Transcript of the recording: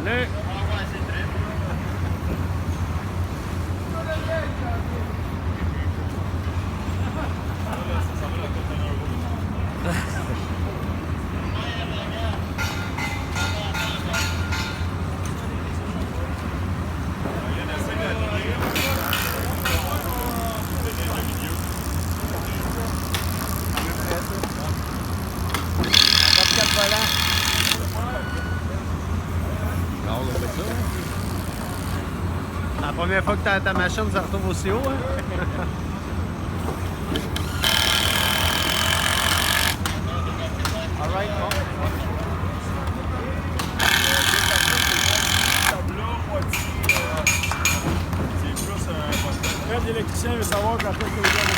Salut! C'est la première fois que ta machine se retrouve aussi haut, hein? Alright, bon. C'est plus l'électricien veut savoir quand est-ce que